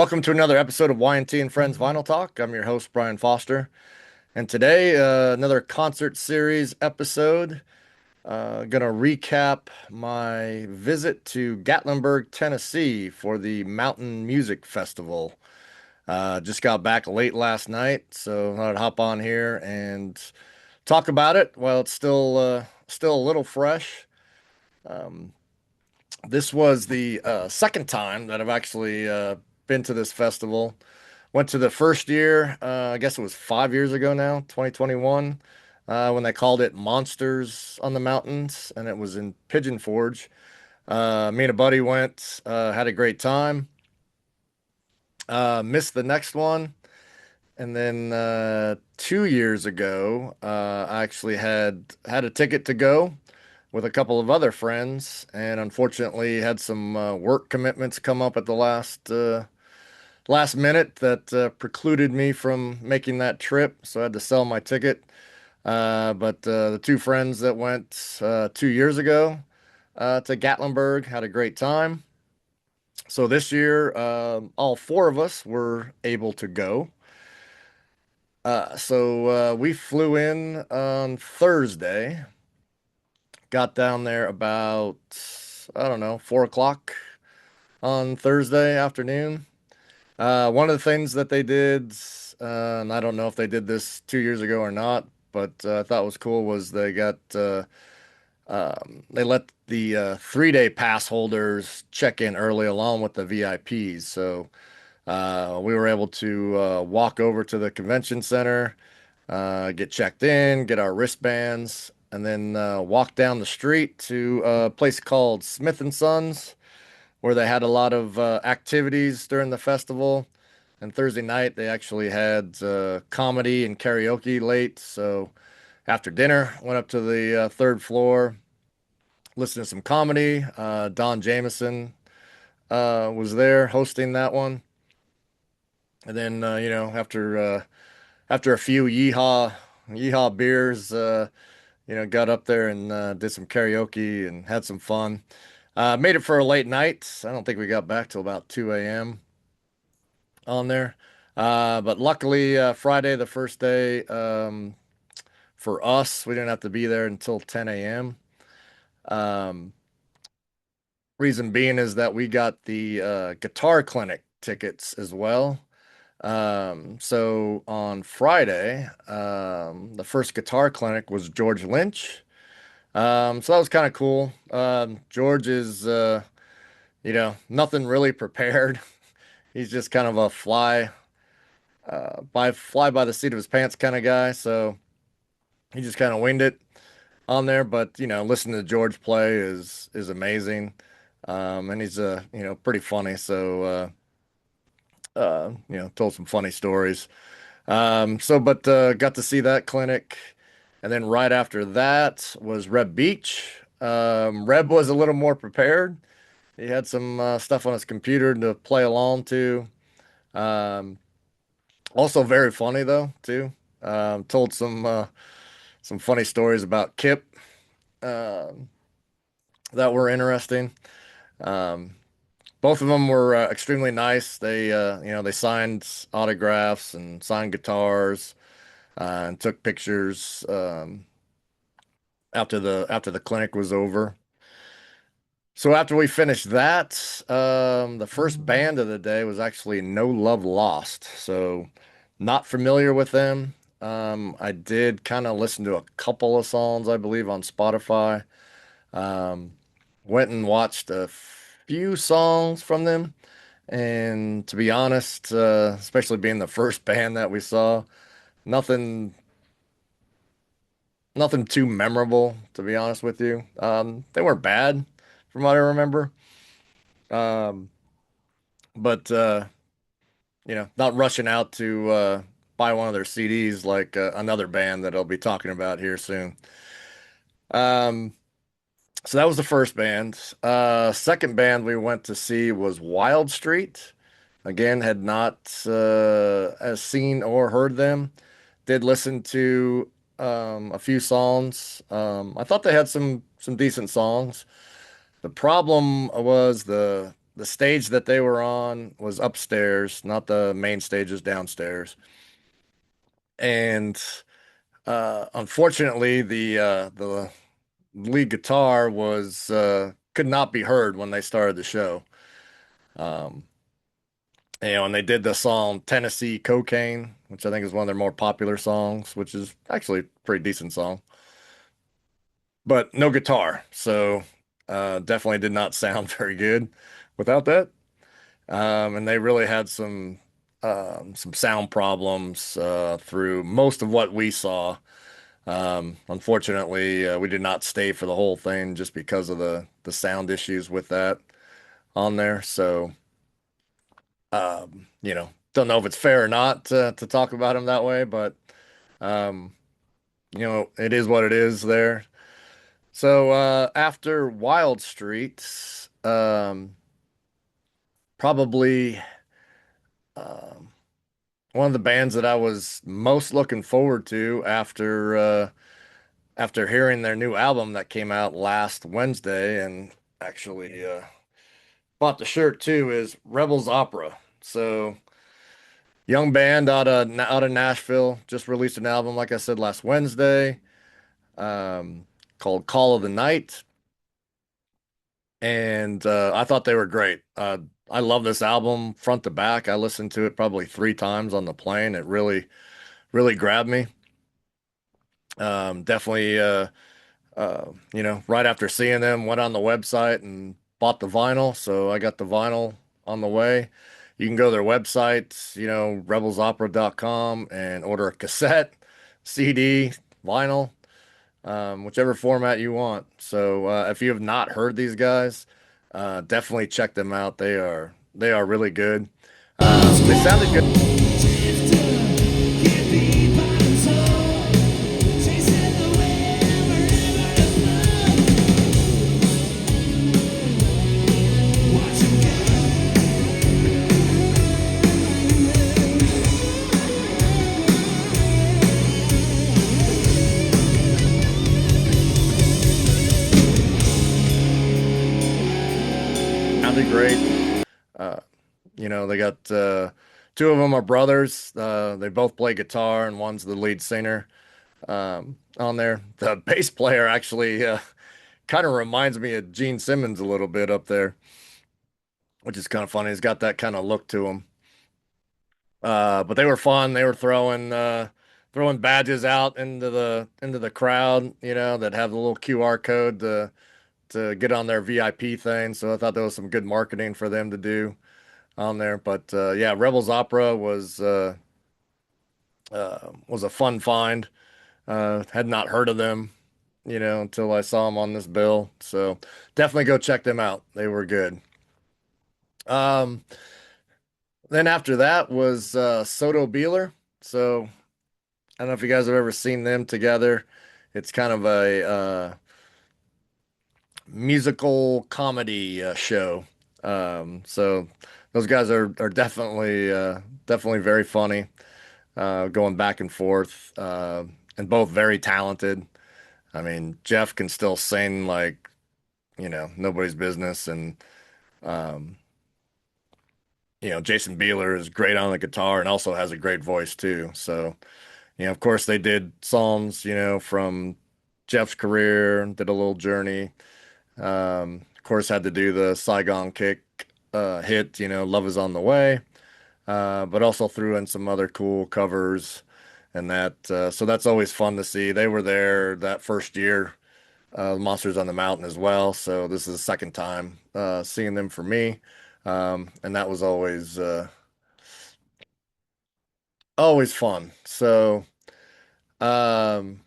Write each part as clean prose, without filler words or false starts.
Welcome to another episode of Y&T and Friends Vinyl Talk. I'm your host, Brian Foster. And today, another concert series episode. Gonna recap my visit to Gatlinburg, Tennessee for the Mountain Music Festival. Just got back late last night, so I'd hop on here and talk about it while it's still a little fresh. Um, this was the second time that I've actually been to this festival. Went to the first year, I guess it was 5 years ago now, 2021, when they called it Monsters on the Mountains, and it was in Pigeon Forge. Me and a buddy went, had a great time. Missed the next one, and then 2 years ago, I actually had a ticket to go with a couple of other friends, and unfortunately had some work commitments come up at the last minute that precluded me from making that trip, so I had to sell my ticket. But the two friends that went 2 years ago to Gatlinburg had a great time. So this year, all four of us were able to go. So we flew in on Thursday, got down there about, I don't know, 4 o'clock on Thursday afternoon. One of the things that they did, and I don't know if they did this 2 years ago or not, but I thought was cool was they let the 3 day pass holders check in early along with the VIPs. So we were able to walk over to the convention center, get checked in, get our wristbands, and then walk down the street to a place called Smith and Sons, where they had a lot of activities during the festival. And Thursday night, they actually had comedy and karaoke late. So after dinner, went up to the third floor, listened to some comedy. Don Jameson was there hosting that one. And then, after a few yeehaw beers, got up there and did some karaoke and had some fun. Made it for a late night. I don't think we got back till about 2 a.m. on there. But luckily, Friday, the first day, for us, we didn't have to be there until 10 a.m. Um, Reason being is that we got the guitar clinic tickets as well. So on Friday, the first guitar clinic was George Lynch. So that was kind of cool. George is, nothing really prepared. He's just kind of a fly by the seat of his pants kind of guy. So he just kind of winged it on there. But listening to George play is amazing. And he's pretty funny. So told some funny stories. But got to see that clinic. And then right after that was Reb Beach. Reb was a little more prepared. He had some stuff on his computer to play along to. Um, Also very funny though too. Told some funny stories about Kip uh, that were interesting. Um, both of them were extremely nice. They signed autographs and signed guitars and took pictures after the clinic was over. So after we finished that, the first band of the day was actually No Love Lost. So not familiar with them. I did kind of listen to a couple of songs, I believe, on Spotify. Um, Went and watched a few songs from them. And to be honest, especially being the first band that we saw, nothing, nothing too memorable, to be honest with you. They weren't bad from what I remember. Um, but not rushing out to buy one of their CDs like another band that I'll be talking about here soon. Um, so that was the first band. Second band we went to see was Wild Street. Again, had not as seen or heard them. Did listen to a few songs. I thought they had some decent songs. The problem was the stage that they were on was upstairs, not the main stage is downstairs. And unfortunately, the lead guitar was could not be heard when they started the show. Um, and they did the song Tennessee Cocaine, which I think is one of their more popular songs, which is actually a pretty decent song, but no guitar. So definitely did not sound very good without that. And they really had some sound problems through most of what we saw. Unfortunately, we did not stay for the whole thing just because of the sound issues with that on there. So, don't know if it's fair or not to talk about him that way, but um, it is what it is there. So, after Wild Street, probably um, one of the bands that I was most looking forward to after hearing their new album that came out last Wednesday, and actually bought the shirt too, is Rebels Opera. So young band out of Nashville just released an album, like I said, last Wednesday, um, called Call of the Night, and I thought they were great. I love this album front to back. I listened to it probably 3 times on the plane. It really grabbed me. Definitely. Right after seeing them, went on the website and bought the vinyl. So I got the vinyl on the way. You can go to their website, rebelsopera.com, and order a cassette, CD, vinyl, whichever format you want. So if you have not heard these guys, definitely check them out. They are really good. They sounded good. Sounded great. Uh, they got two of them are brothers. They both play guitar, and one's the lead singer on there. The bass player actually kind of reminds me of Gene Simmons a little bit up there, which is kind of funny. He's got that kind of look to him. But they were fun. They were throwing badges out into the crowd, that have the little QR code to get on their VIP thing. So I thought that was some good marketing for them to do on there. But yeah, Rebels Opera was a fun find. Had not heard of them, until I saw them on this bill. So definitely go check them out. They were good. Um, then after that was Soto Beeler. So I don't know if you guys have ever seen them together. It's kind of a musical comedy show. So those guys are definitely very funny, going back and forth, and both very talented. I mean, Jeff can still sing like, nobody's business. And, um, Jason Bieler is great on the guitar and also has a great voice too. So, of course they did songs, from Jeff's career, did a little journey. Of course had to do the Saigon Kick, hit, Love is on the Way. But also threw in some other cool covers and that. So that's always fun to see. They were there that first year, Monsters on the Mountain as well. So this is the second time seeing them for me, and that was always fun. So um,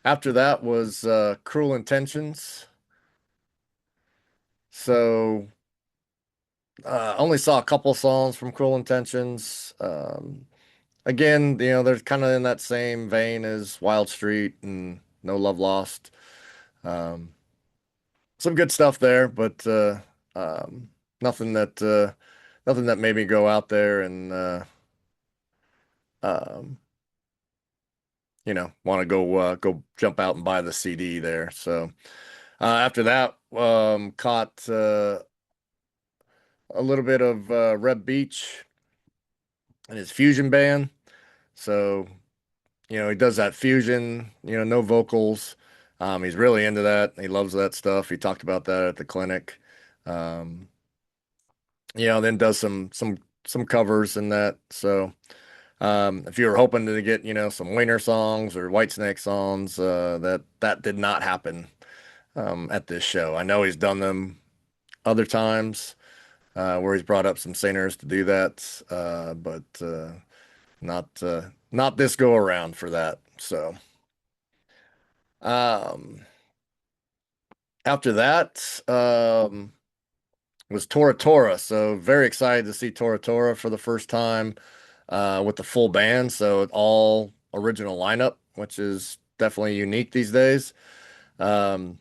after that was Cruel Intentions. So only saw a couple songs from Cruel Intentions. Again, they're kind of in that same vein as Wild Street and No Love Lost. Um, some good stuff there, but um, nothing that nothing that made me go out there and um, want to go jump out and buy the CD there. So After that, caught a little bit of Reb Beach and his fusion band. So, he does that fusion, no vocals. He's really into that. He loves that stuff. He talked about that at the clinic. Um, then does some covers and that. So, if you were hoping to get, some Wiener songs or Whitesnake songs, that did not happen at this show. I know he's done them other times where he's brought up some singers to do that, but not this go around for that. So um, after that was Tora Tora. So very excited to see Tora Tora for the first time with the full band. So all original lineup, which is definitely unique these days. Um,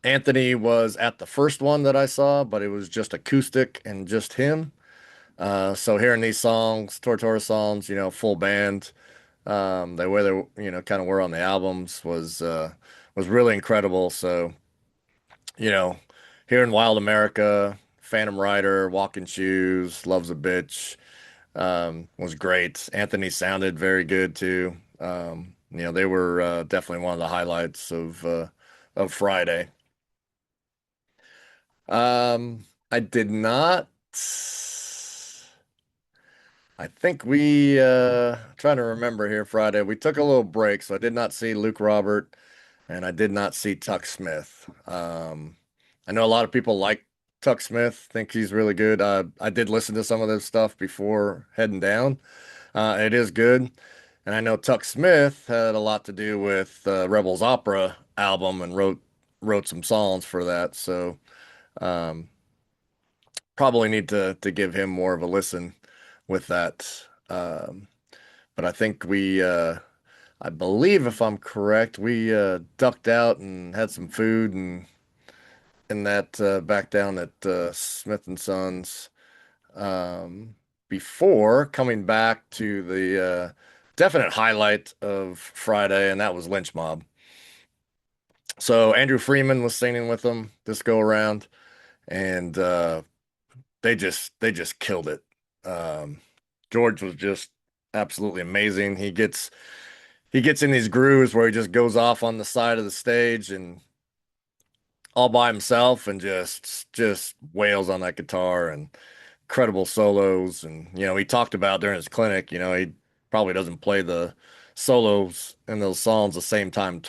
Anthony was at the first one that I saw, but it was just acoustic and just him. So hearing these songs, Tortora songs, full band, the way they, kind of were on the albums was really incredible. So, you know, hearing Wild America, Phantom Rider, Walking Shoes, Love's a Bitch, was great. Anthony sounded very good too. They were definitely one of the highlights of Friday. I did not. I think we trying to remember here Friday. We took a little break, so I did not see Luke Robert and I did not see Tuck Smith. I know a lot of people like Tuck Smith, think he's really good. I did listen to some of this stuff before heading down. It is good. And I know Tuck Smith had a lot to do with Rebels Opera album and wrote some songs for that. So um, probably need to give him more of a listen with that. But I think I believe if I'm correct, we ducked out and had some food and that back down at Smith and Sons um, before coming back to the definite highlight of Friday, and that was Lynch Mob. So Andrew Freeman was singing with them this go around, and they just killed it. Um, George was just absolutely amazing. He gets in these grooves where he just goes off on the side of the stage and all by himself and just wails on that guitar and incredible solos. And he talked about during his clinic, he probably doesn't play the solos in those songs the same time,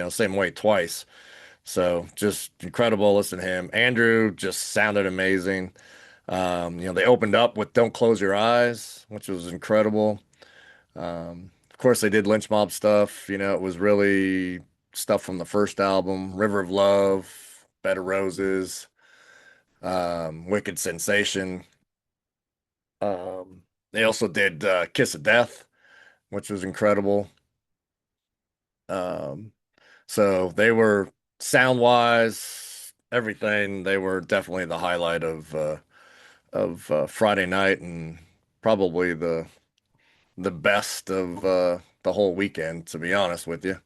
same way twice. So just incredible. Listen to him. Andrew just sounded amazing. They opened up with "Don't Close Your Eyes," which was incredible. Of course, they did Lynch Mob stuff. It was really stuff from the first album, River of Love, Bed of Roses, Wicked Sensation. They also did Kiss of Death, which was incredible. Um, so they were sound wise, everything. They were definitely the highlight of Friday night and probably the best of the whole weekend, to be honest with you.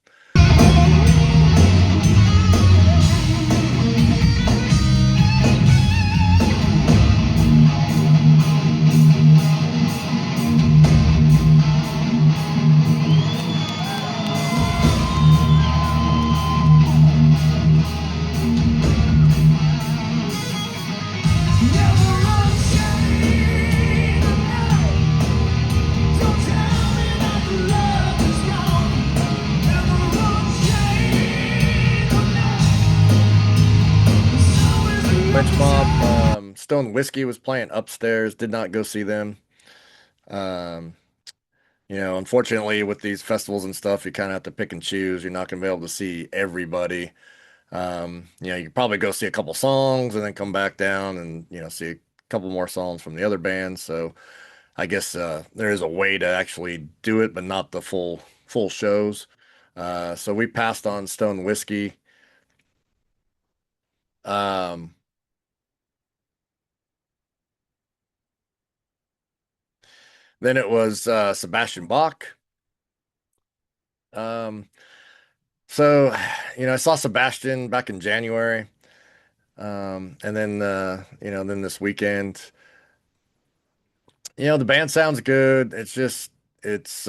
Lynch Mob, Stone Whiskey was playing upstairs. Did not go see them. Um, Unfortunately, with these festivals and stuff, you kind of have to pick and choose. You're not going to be able to see everybody. You could probably go see a couple songs and then come back down and see a couple more songs from the other bands. So I guess there is a way to actually do it, but not the full shows. So we passed on Stone Whiskey. Um, then it was Sebastian Bach. Um, So, I saw Sebastian back in January. And then then this weekend, the band sounds good. It's just it's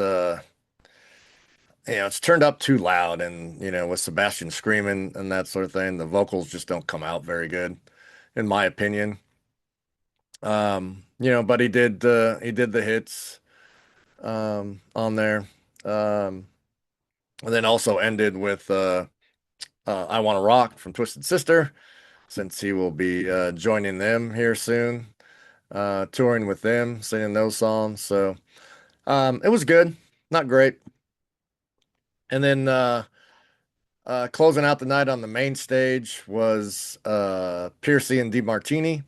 it's turned up too loud, and with Sebastian screaming and that sort of thing, the vocals just don't come out very good, in my opinion. But he did the hits on there. Um, and then also ended with I Wanna Rock from Twisted Sister, since he will be joining them here soon, touring with them, singing those songs. So it was good, not great. And then closing out the night on the main stage was Piercy and DeMartini.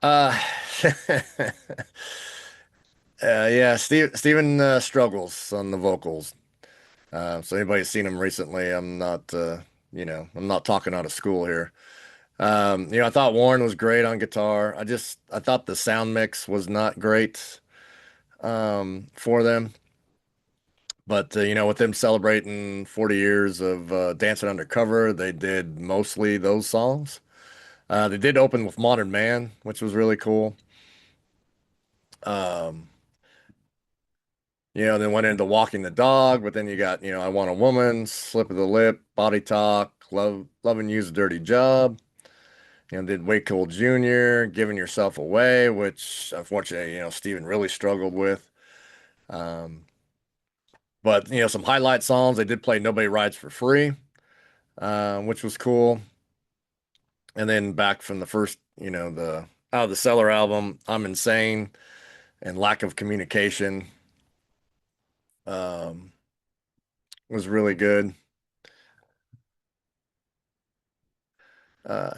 Uh, yeah, Steven struggles on the vocals. So anybody's seen him recently, I'm not talking out of school here. I thought Warren was great on guitar. I thought the sound mix was not great for them. But with them celebrating 40 years of dancing undercover, they did mostly those songs. They did open with Modern Man, which was really cool. Um, then went into Walking the Dog, but then you got, I Want a Woman, Slip of the Lip, Body Talk, Loving You's a Dirty Job. Did Wait Cool Jr., Giving Yourself Away, which unfortunately, Steven really struggled with. Um, but, some highlight songs. They did play Nobody Rides for Free, which was cool. And then back from the first, the Out of the Cellar album, I'm Insane and Lack of Communication um, was really good.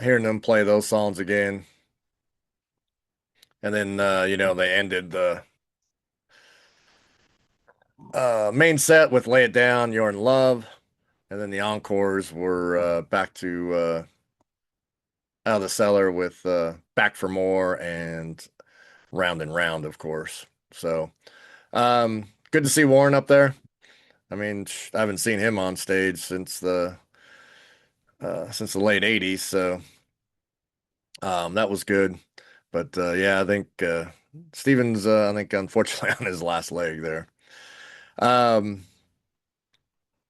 Hearing them play those songs again. And then, they ended the main set with Lay It Down, You're in Love. And then the encores were back to Out of the Cellar with Back for More and Round and Round, of course. So good to see Warren up there. I mean, I haven't seen him on stage since the late 80s, so that was good. But yeah, I think Steven's I think unfortunately on his last leg there. Um,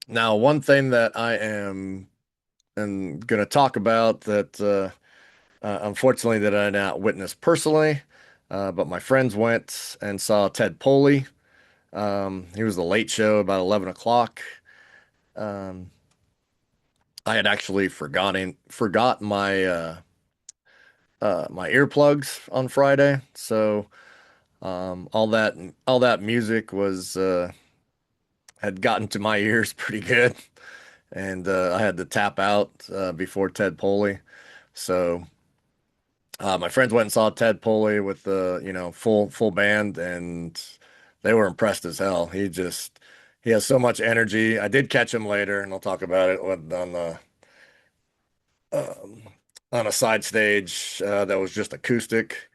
Now one thing that I am going to talk about that unfortunately that I not witnessed personally, but my friends went and saw Ted Poley. He was the late show about 11 o'clock. Um, I had actually forgot my earplugs on Friday, so all that music was had gotten to my ears pretty good, and I had to tap out before Ted Poley. So my friends went and saw Ted Poley with the full band, and they were impressed as hell. He has so much energy. I did catch him later, and I'll talk about it um, on a side stage that was just acoustic.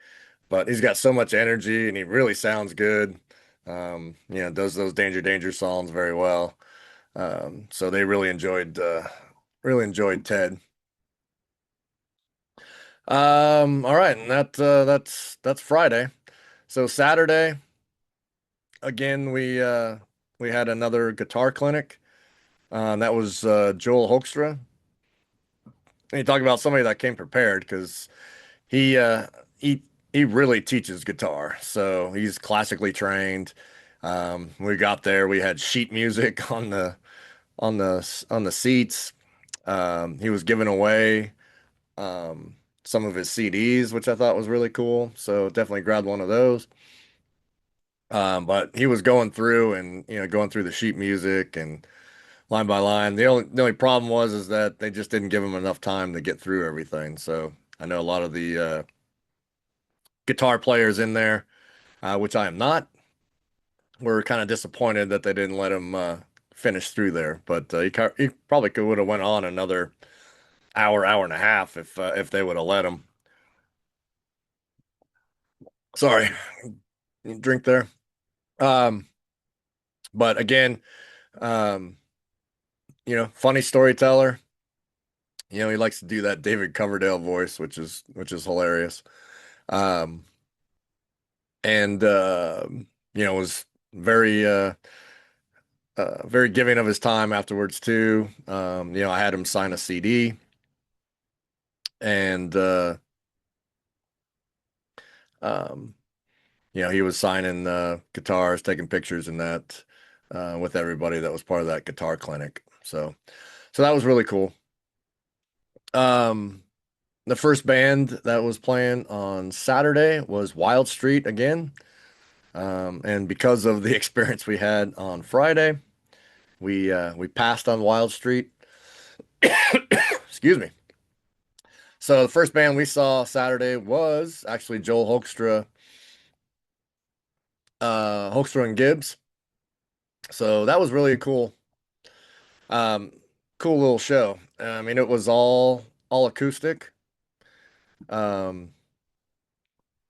But he's got so much energy, and he really sounds good. Does those Danger Danger songs very well. So they really enjoyed Ted. All right, and that's Friday. So Saturday, again, we had another guitar clinic. That was Joel Hoekstra. And you talk about somebody that came prepared because he uh, he he really teaches guitar. So he's classically trained. We got there, we had sheet music on the seats. He was giving away some of his CDs, which I thought was really cool. So definitely grabbed one of those. But he was going through and going through the sheet music and line by line. The only problem was is that they just didn't give him enough time to get through everything. So I know a lot of the guitar players in there, which I am not, were kind of disappointed that they didn't let him finish through there. But he probably could would have went on another hour and a half if they would have let him. Sorry, drink there. Um, but again, um, funny storyteller. He likes to do that David Coverdale voice, which is hilarious. Um, and was very very giving of his time afterwards too. I had him sign a CD, and um, he was signing guitars, taking pictures and that with everybody that was part of that guitar clinic. So that was really cool. Um, the first band that was playing on Saturday was Wild Street again. And because of the experience we had on Friday, we passed on Wild Street. Excuse me. So the first band we saw Saturday was actually Joel Hoekstra and Gibbs. So that was really a um, cool little show. I mean, it was all acoustic. Um,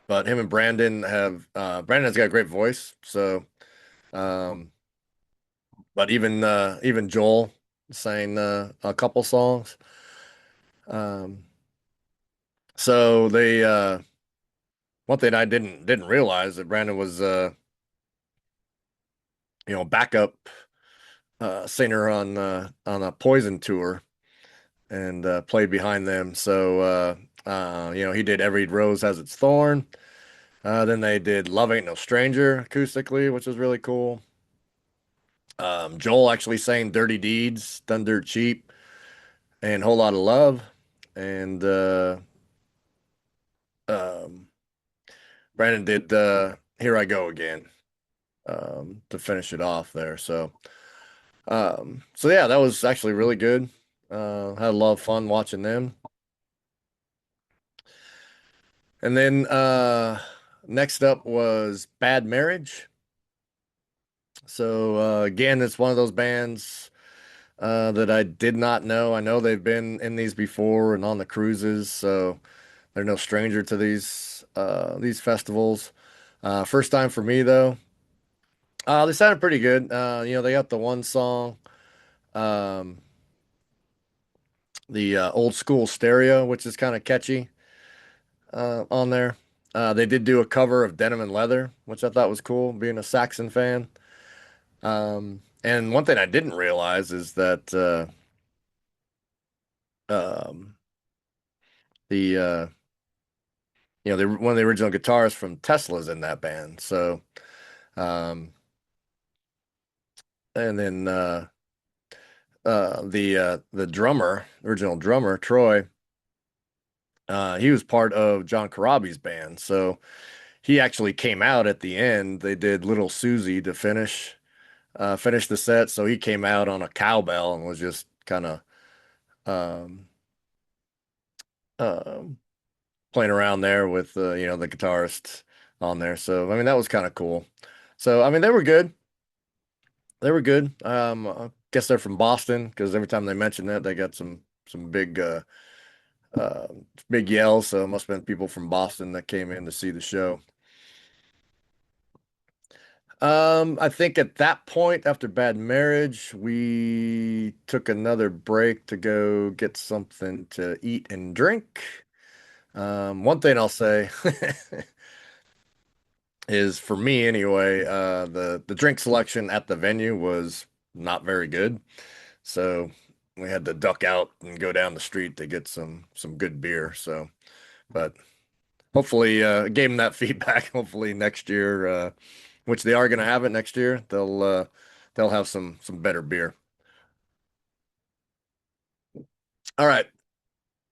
but him and Brandon's got a great voice. So, um, but even Joel sang a couple songs. Um, so they one thing I didn't realize that Brandon was backup singer on a Poison tour and played behind them. So he did Every Rose Has Its Thorn. Then they did Love Ain't No Stranger acoustically, which was really cool. Joel actually sang Dirty Deeds, Done Dirt Cheap, and Whole Lot of Love. And um, Brandon did Here I Go Again to finish it off there. So yeah, that was actually really good. Had a lot of fun watching them. And then next up was Bad Marriage. So again, it's one of those bands that I did not know. I know they've been in these before and on the cruises, so they're no stranger to these festivals. First time for me though. They sounded pretty good. They got the one song, um, the old school stereo, which is kind of catchy on there. They did do a cover of Denim and Leather, which I thought was cool, being a Saxon fan. And one thing I didn't realize is that um, the one of the original guitarists from Tesla's in that band. So, um, and then the original drummer Troy, he was part of John Corabi's band. So he actually came out at the end. They did Little Susie to finish the set. So he came out on a cowbell and was just kind of um, um, playing around there with the guitarist on there. So I mean that was kind of cool. So I mean they were good. They were good. I guess they're from Boston because every time they mention that they got some uh big yells. So it must have been people from Boston that came in to see the show. I think at that point after Bad Marriage, we took another break to go get something to eat and drink. One thing I'll say is for me anyway, the drink selection at the venue was not very good. So we had to duck out and go down the street to get some good beer. So, but hopefully gave them that feedback. Hopefully next year, which they are going to have it next year, they'll have some better beer. All right.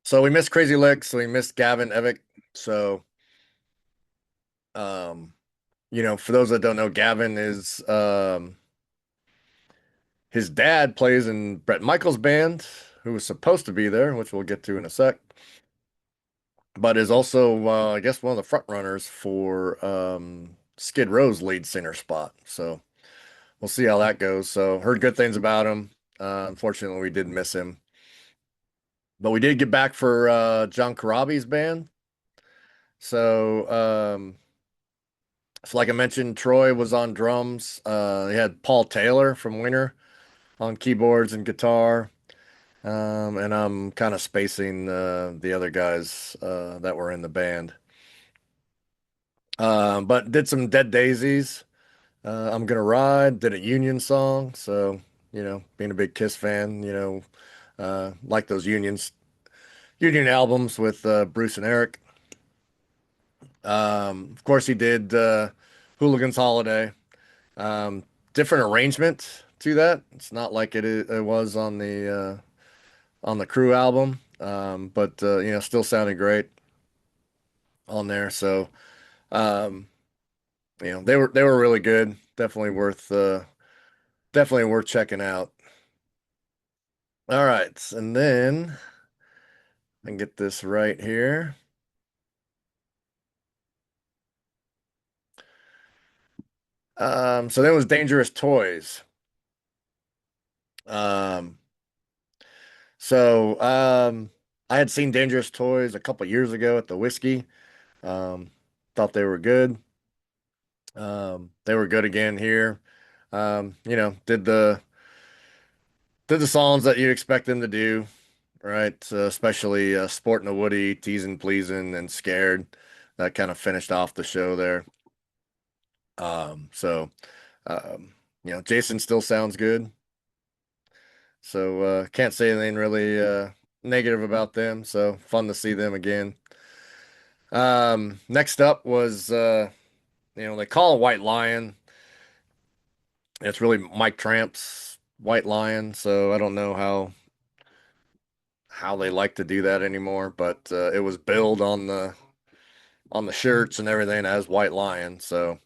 So we missed Crazy Licks, so we missed Gavin Evick. So um for those that don't know, Gavin is his dad plays in Brett Michaels' band, who was supposed to be there, which we'll get to in a sec, but is also, I guess, one of the front runners for Skid Row's lead singer spot. So we'll see how that goes. So heard good things about him. Unfortunately, we did miss him, but we did get back for John Corabi's band. So, so like I mentioned, Troy was on drums. He had Paul Taylor from Winter on keyboards and guitar. And I'm kind of spacing the other guys that were in the band. But did some Dead Daisies. I'm Gonna Ride, did a Union song. So, being a big Kiss fan, like those Union albums with Bruce and Eric. Of course, he did Hooligan's Holiday. Um, Different arrangement to that. It's not like it was on the Crew album, but still sounded great on there. So, um, they were really good. Definitely worth checking out. All right, and then I can get this right here. So then was Dangerous Toys. Um, so I had seen Dangerous Toys a couple years ago at the Whiskey. Um, Thought they were good. They were good again here. Did the songs that you expect them to do, right? Especially Sporting a Woody, Teasing, Pleasing, and Scared. That kind of finished off the show there. So Jason still sounds good. So can't say anything really negative about them. So fun to see them again. Next up was they call it White Lion. It's really Mike Tramp's White Lion. So I don't know how they like to do that anymore, but it was billed on the shirts and everything as White Lion. So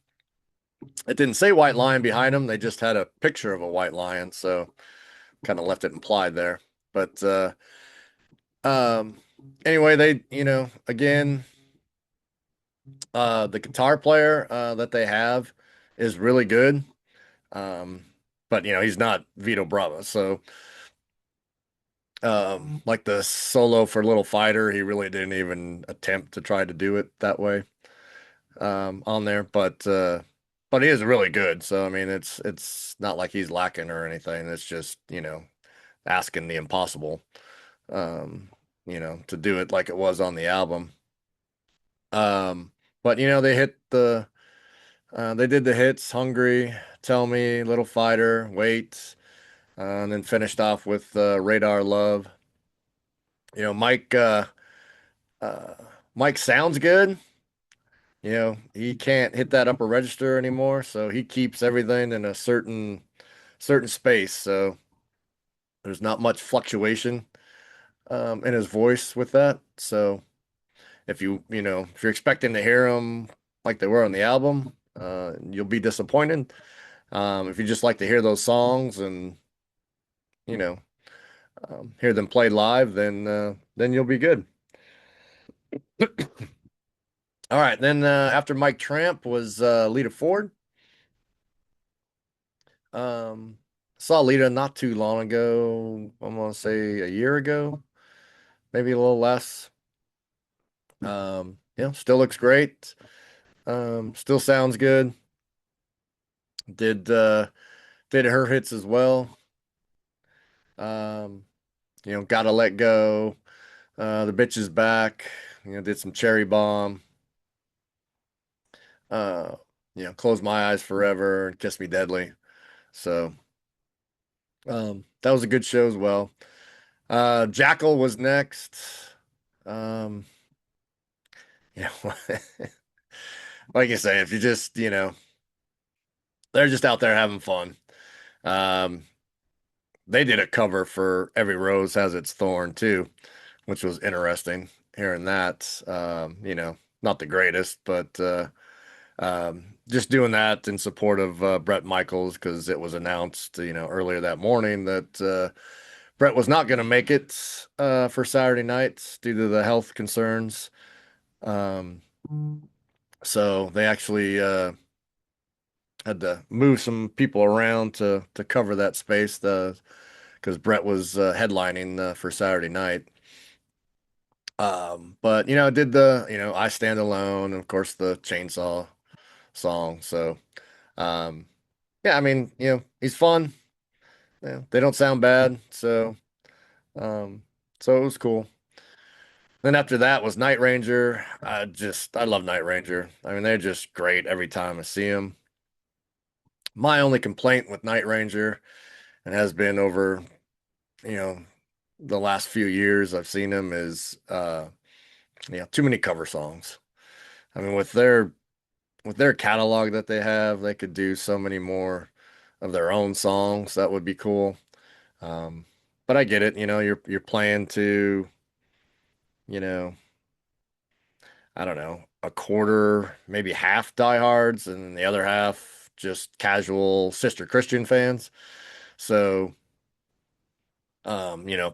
it didn't say White Lion behind them. They just had a picture of a white lion. So kind of left it implied there. But um, anyway, they, again, the guitar player that they have is really good. Um, but he's not Vito Brava. So like the solo for Little Fighter, he really didn't even attempt to try to do it that way on there. But he is really good. So I mean, it's not like he's lacking or anything. It's just asking the impossible. Um, to do it like it was on the album. But they did the hits, Hungry, Tell Me, Little Fighter, Wait, and then finished off with Radar Love. You know, Mike uh Mike sounds good. He can't hit that upper register anymore, so he keeps everything in a certain space. So there's not much fluctuation in his voice with that. So if you're expecting to hear them like they were on the album, you'll be disappointed. If you just like to hear those songs and you know hear them played live, then you'll be good. All right, then after Mike Tramp was Lita Ford. Um, Saw Lita not too long ago. I'm gonna say a year ago, maybe a little less. Still looks great. Still sounds good. Did did her hits as well. Um, Gotta Let Go. The Bitch is Back. Did some Cherry Bomb. Uh, Close My Eyes Forever and Kiss Me Deadly. So, that was a good show as well. Jackal was next. Um, you know, like you say, if you just, they're just out there having fun. Um, they did a cover for Every Rose Has Its Thorn too, which was interesting hearing that. Not the greatest, but just doing that in support of Brett Michaels because it was announced, earlier that morning that Brett was not going to make it for Saturday night due to the health concerns. Um, so they actually had to move some people around to cover that space because Brett was headlining for Saturday night. But did the I Stand Alone, and of course the Chainsaw song. So yeah, I mean he's fun. yeah, they don't sound bad. Um, so it was cool. Then after that was Night Ranger. I love Night Ranger. I mean, they're just great every time I see them. My only complaint with Night Ranger, and has been over, you know, the last few years I've seen them, is too many cover songs. I mean, with their catalog that they have, they could do so many more of their own songs. That would be cool. Um, but I get it, you're playing to, you know, I don't know, a quarter, maybe half diehards, and the other half just casual Sister Christian fans. So,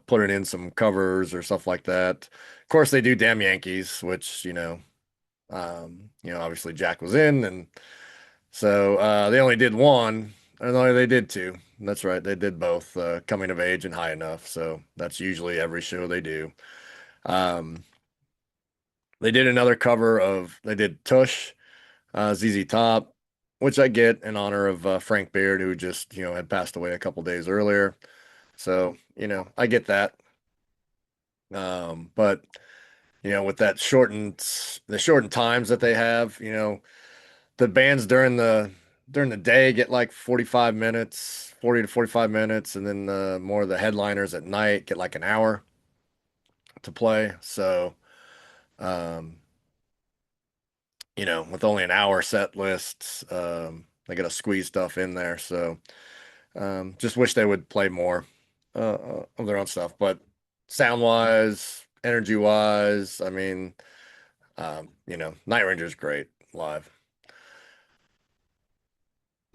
putting in some covers or stuff like that. Of course, they do Damn Yankees, which, obviously Jack was in, and so they only did one, or no, they did two. That's right, they did both, Coming of Age and High Enough. So that's usually every show they do. Um, they did another cover of they did Tush, ZZ Top, which I get in honor of Frank Beard, who just had passed away a couple days earlier. So I get that. But with the shortened times that they have, the bands during the day get like 45 minutes, 40 to 45 minutes, and then more of the headliners at night get like an hour to play. So, um, with only an hour set lists, they got to squeeze stuff in there. So, just wish they would play more of their own stuff. But sound wise, energy wise, I mean, Night Ranger's great live.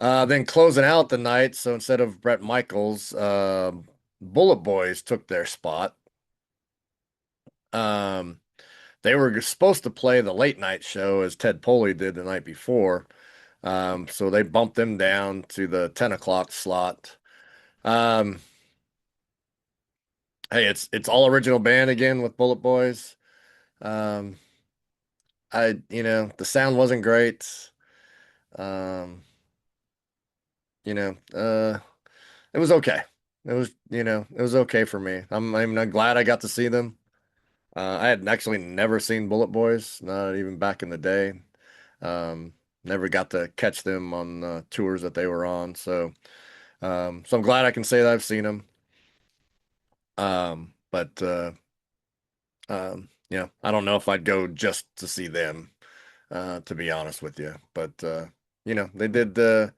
Then closing out the night, so instead of Brett Michaels, Bullet Boys took their spot. Um, they were supposed to play the late night show as Ted Poley did the night before. So they bumped them down to the 10 o'clock slot. Um, hey, it's all original band again with Bullet Boys. Um, the sound wasn't great. Um, you know, uh, it was okay. It was okay for me. I'm glad I got to see them. I had actually never seen Bullet Boys, not even back in the day. Never got to catch them on tours that they were on. So I'm glad I can say that I've seen them. But I don't know if I'd go just to see them, to be honest with you. But they did their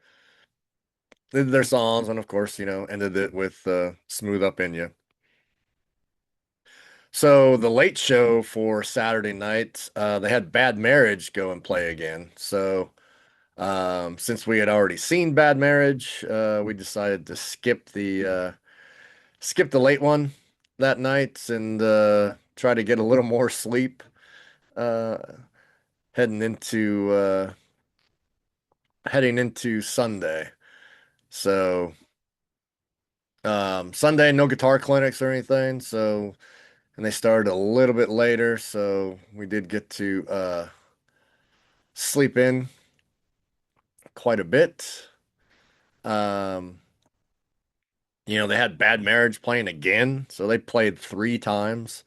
songs, and of course, ended it with "Smooth Up in You." So the late show for Saturday night, they had Bad Marriage go and play again. So since we had already seen Bad Marriage, we decided to skip the late one that night and try to get a little more sleep uh, heading into Sunday. So Sunday, no guitar clinics or anything. So and they started a little bit later, so we did get to sleep in quite a bit. Um, they had Bad Marriage playing again, so they played three times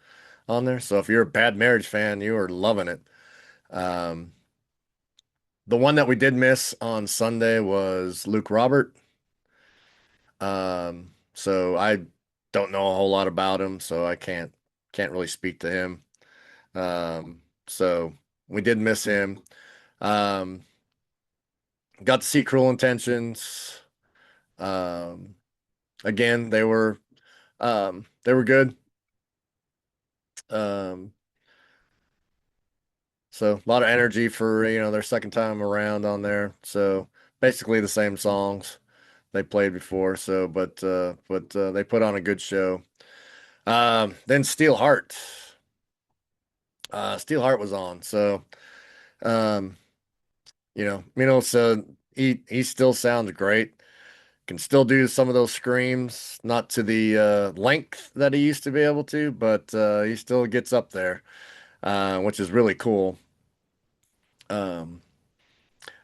on there. So if you're a Bad Marriage fan, you are loving it. Um, the one that we did miss on Sunday was Luke Robert. So I don't know a whole lot about him, so I can't really speak to him. So we did miss him. Um, got to see Cruel Intentions. Um, again, they were good. Um, so a lot of energy for, their second time around on there. So basically the same songs they played before. So, but they put on a good show. Then Steel Heart was on. So, um, so he still sounds great. Can still do some of those screams, not to the length that he used to be able to, but he still gets up there, which is really cool. Um,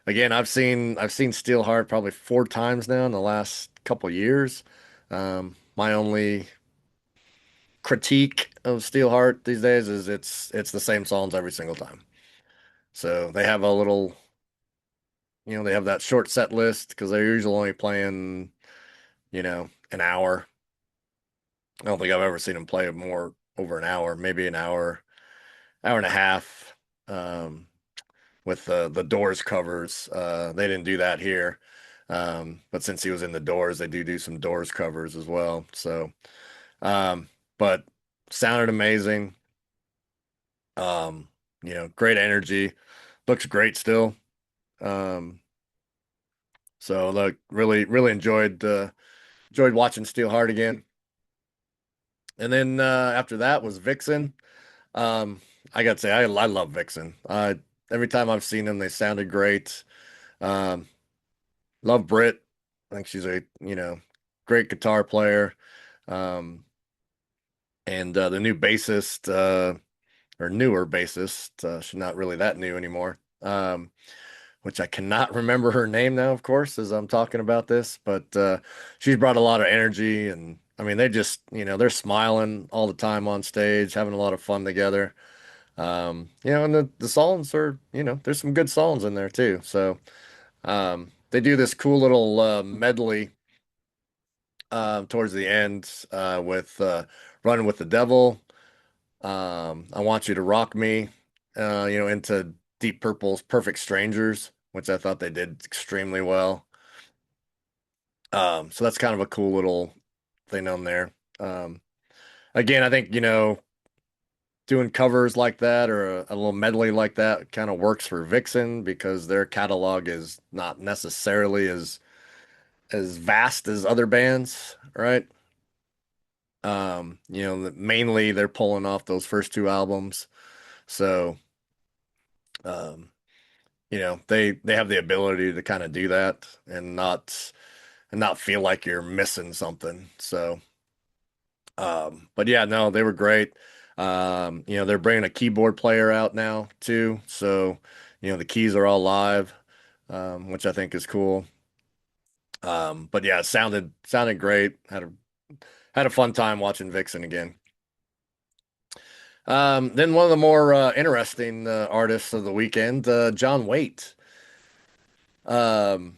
again, I've seen Steelheart probably four times now in the last couple years. My only critique of Steelheart these days is it's the same songs every single time. So they have a little, they have that short set list because they're usually only playing, an hour. I don't think I've ever seen them play more over an hour, maybe an hour, hour and a half. Um, with the Doors covers. They didn't do that here. But since he was in the Doors, they do some Doors covers as well. So, um, but sounded amazing. Great energy. Looks great still. Um, so look, really, really enjoyed watching Steelheart again. And then after that was Vixen. Um, I gotta say, I love Vixen. Every time I've seen them, they sounded great. Um, Love Brit. I think she's a, great guitar player. Um, and the new bassist, or newer bassist, she's not really that new anymore. Which I cannot remember her name now, of course, as I'm talking about this, but she's brought a lot of energy and I mean, they just, they're smiling all the time on stage, having a lot of fun together. And the songs are, there's some good songs in there too. So, they do this cool little medley towards the end with Running with the Devil. I Want You to Rock Me, into Deep Purple's Perfect Strangers, which I thought they did extremely well. So that's kind of a cool little thing on there. Um, Again, I think, doing covers like that or a little medley like that kind of works for Vixen because their catalog is not necessarily as vast as other bands, right? Mainly they're pulling off those first two albums. So, um, they have the ability to kind of do that and not feel like you're missing something. So, but yeah, no, they were great. They're bringing a keyboard player out now too. So, the keys are all live, which I think is cool. But yeah, it sounded great. Had a fun time watching Vixen again. Then one of the more interesting artists of the weekend, John Waite. Um,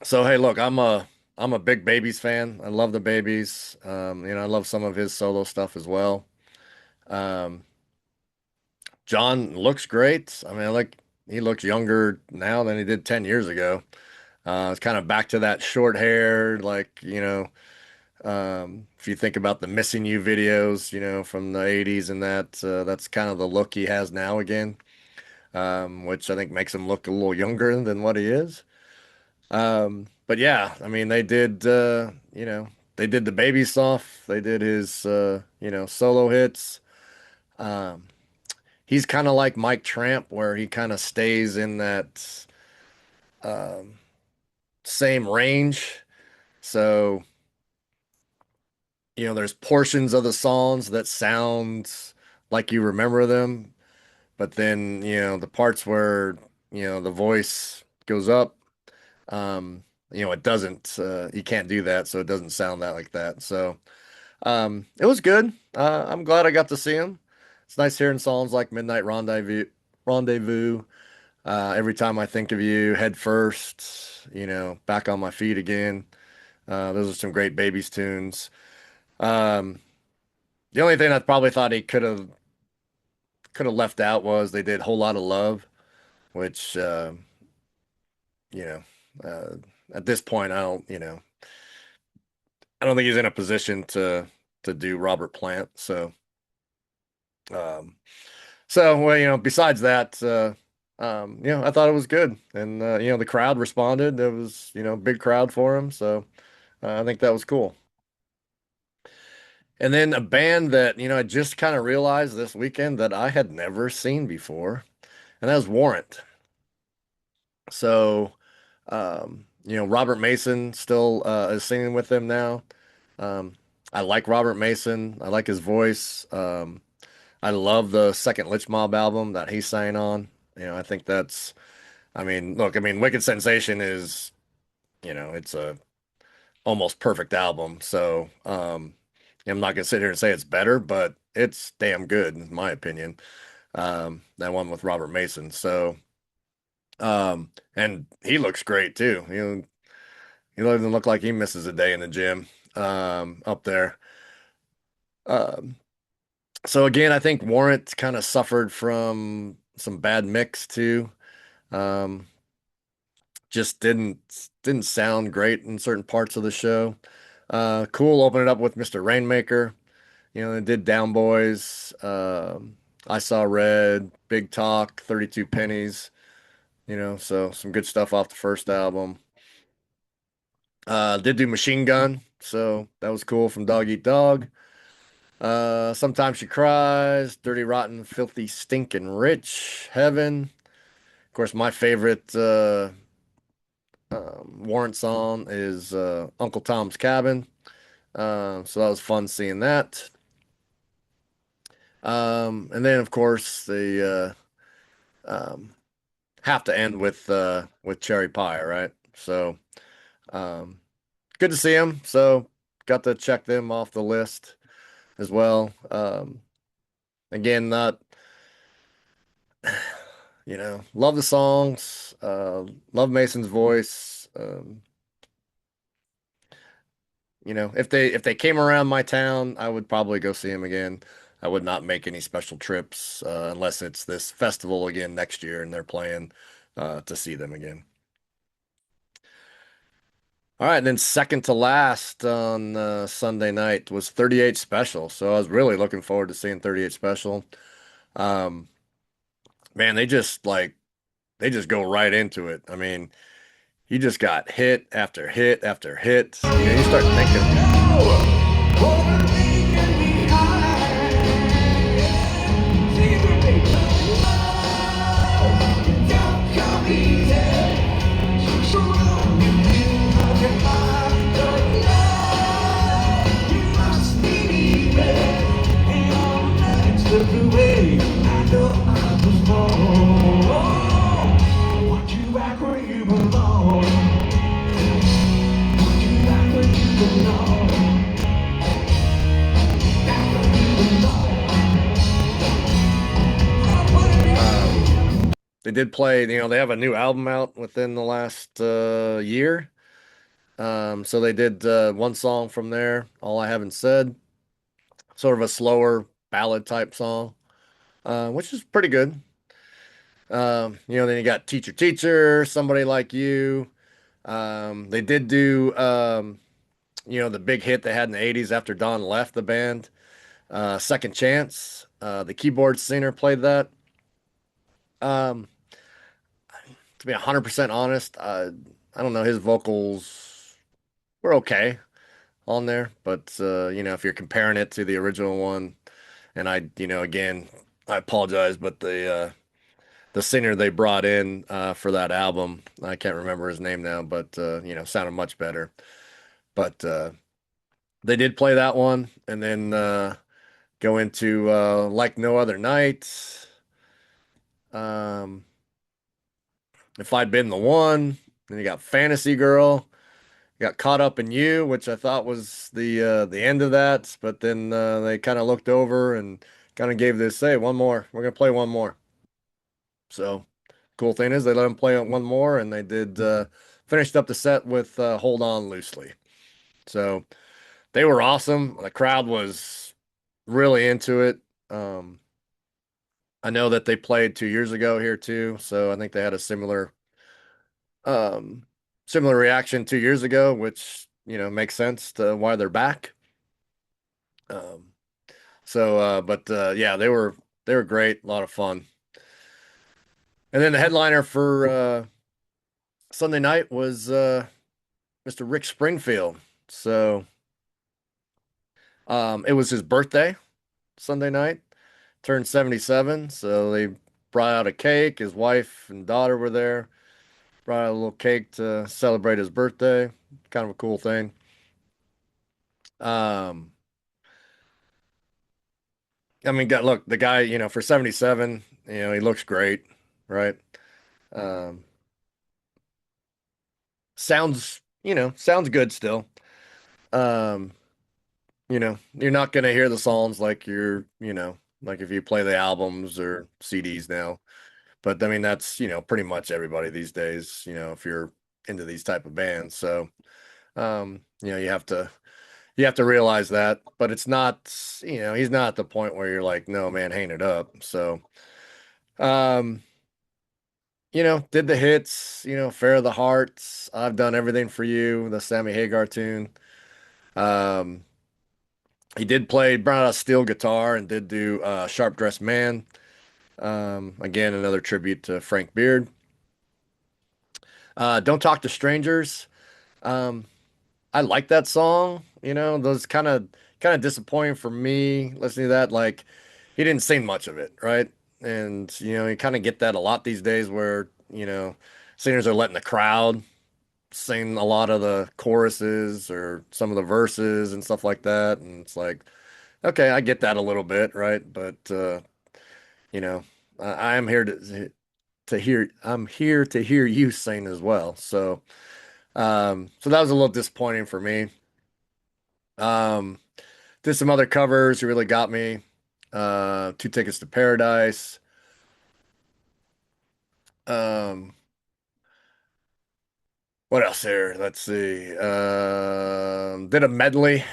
so hey, look, I'm a big Babies fan. I love the Babies. I love some of his solo stuff as well. Um, John looks great. I mean, like he looks younger now than he did 10 years ago. It's kind of back to that short hair, like, if you think about the Missing You videos, from the 80s and that's kind of the look he has now again. Which I think makes him look a little younger than what he is. But yeah, I mean, they did the baby stuff. They did his, solo hits. Um, he's kind of like Mike Tramp, where he kind of stays in that um, same range. So, there's portions of the songs that sound like you remember them, but then, the parts where, the voice goes up. It doesn't, you can't do that, so it doesn't sound that like that. So, it was good. I'm glad I got to see him. It's nice hearing songs like Midnight Rendezvous. Every time I think of you, Head First, Back on My Feet Again. Those are some great Babies tunes. Um, the only thing I probably thought he could have left out was they did Whole Lot of Love, which, you know, uh, at this point, I don't think he's in a position to do Robert Plant. Um, well, besides that, I thought it was good, and the crowd responded. There was, big crowd for him, so I think that was cool. And then a band that, I just kind of realized this weekend that I had never seen before, and that was Warrant. So, Robert Mason still is singing with them now. Um, I like Robert Mason. I like his voice. I love the second Lich Mob album that he sang on. I think I mean, look, I mean, Wicked Sensation is, it's a almost perfect album. So, I'm not gonna sit here and say it's better, but it's damn good in my opinion. That one with Robert Mason. So, and he looks great too. He doesn't look like he misses a day in the gym, up there. Um, so again, I think Warrant kind of suffered from some bad mix too. Um, just didn't sound great in certain parts of the show. Cool, open it up with Mr. Rainmaker. They did Down Boys, I Saw Red, Big Talk, 32 Pennies, so some good stuff off the first album. Did do Machine Gun, so that was cool from Dog Eat Dog. Sometimes She Cries, Dirty Rotten, Filthy Stinkin' Rich, Heaven. Of course, my favorite Warrant song is Uncle Tom's Cabin. So that was fun seeing that. And then of course they have to end with Cherry Pie, right? So um, good to see them. So got to check them off the list as well. Again, not love the songs, love Mason's voice. If they came around my town, I would probably go see him again. I would not make any special trips unless it's this festival again next year and they're playing to see them again. All right, and then second to last on Sunday night was 38 Special. So I was really looking forward to seeing 38 Special. Um, Man, they just go right into it. I mean, you just got hit after hit after hit. You start thinking. They did play, they have a new album out within the last year. So they did one song from there, All I Haven't Said, sort of a slower ballad type song, which is pretty good. Then you got Teacher Teacher, Somebody Like You. They did do, the big hit they had in the 80s after Don left the band, Second Chance. The keyboard singer played that. Um, to be 100% honest, I don't know, his vocals were okay on there, but if you're comparing it to the original one, and again, I apologize, but the singer they brought in for that album, I can't remember his name now, but sounded much better. But they did play that one, and then go into Like No Other Night. Um, If I'd Been the One, then you got Fantasy Girl. Got Caught Up in You, which I thought was the end of that, but then they kind of looked over and kind of gave this, hey, one more. We're gonna play one more. So cool thing is they let them play it one more, and they did finished up the set with Hold On Loosely. So they were awesome. The crowd was really into it. Um, I know that they played 2 years ago here too, so I think they had a um, similar reaction 2 years ago, which makes sense to why they're back. Um, but yeah, they were great, a lot of fun. And then the headliner for Sunday night was Mr. Rick Springfield. So it was his birthday Sunday night, turned 77. So they brought out a cake. His wife and daughter were there. Brought out a little cake to celebrate his birthday. Kind of a cool thing. Um, I mean, look, the guy, for 77, he looks great, right? Um, sounds good still. Um, you're not gonna hear the songs like like if you play the albums or CDs now. But I mean, that's, pretty much everybody these days, if you're into these type of bands. So, you have to realize that, but it's not, he's not at the point where you're like, no, man, hang it up. So, um, did the hits, Fair of the Hearts, I've Done Everything for You, the Sammy Hagar tune. Um, he did play, brought out a steel guitar and did do Sharp Dressed Man. Again, another tribute to Frank Beard. Don't Talk to Strangers. Um, I like that song. Those kind of disappointing for me listening to that. Like he didn't sing much of it, right? And you kind of get that a lot these days where, singers are letting the crowd sing a lot of the choruses or some of the verses and stuff like that. And it's like, okay, I get that a little bit, right? But you know, I am here to hear you sing as well. So that was a little disappointing for me. Um, did some other covers. You really got me. Two Tickets to Paradise. Um, what else here? Let's see. Did a medley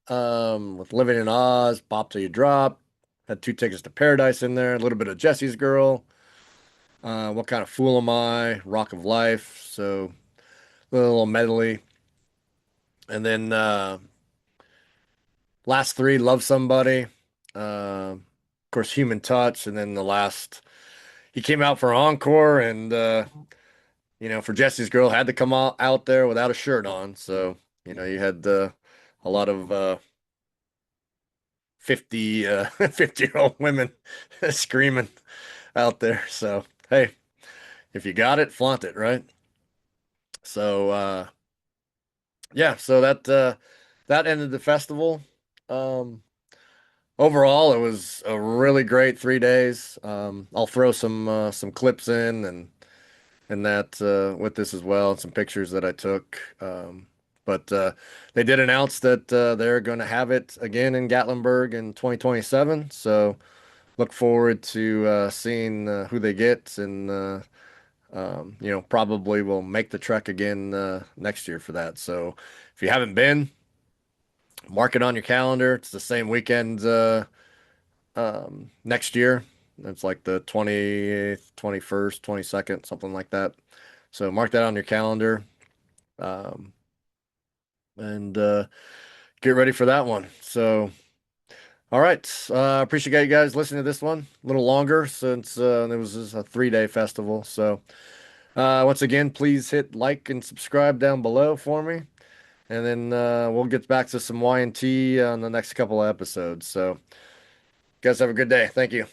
with Living in Oz, Bop Till You Drop. Had Two Tickets to Paradise in there. A little bit of Jesse's Girl. What Kind of Fool Am I? Rock of Life. So a little medley. And then last three, Love Somebody. Of course, Human Touch. And then the last, he came out for encore and for Jesse's Girl, had to come out there without a shirt on. So, you had a lot of 50, 50-year-old women screaming out there. So, hey, if you got it, flaunt it, right? So, yeah, so that ended the festival. Um, Overall, it was a really great 3 days. I'll throw some clips in and that with this as well, and some pictures that I took. But they did announce that they're going to have it again in Gatlinburg in 2027. So look forward to seeing who they get, and probably will make the trek again next year for that. So if you haven't been, mark it on your calendar. It's the same weekend next year. It's like the 20th, 21st, 22nd, something like that. So mark that on your calendar. Um, and get ready for that one. So, all right. Appreciate you guys listening to this one. A little longer since it was just a 3-day festival. So, once again, please hit like and subscribe down below for me. And then we'll get back to some Y&T on the next couple of episodes. So, guys, have a good day. Thank you.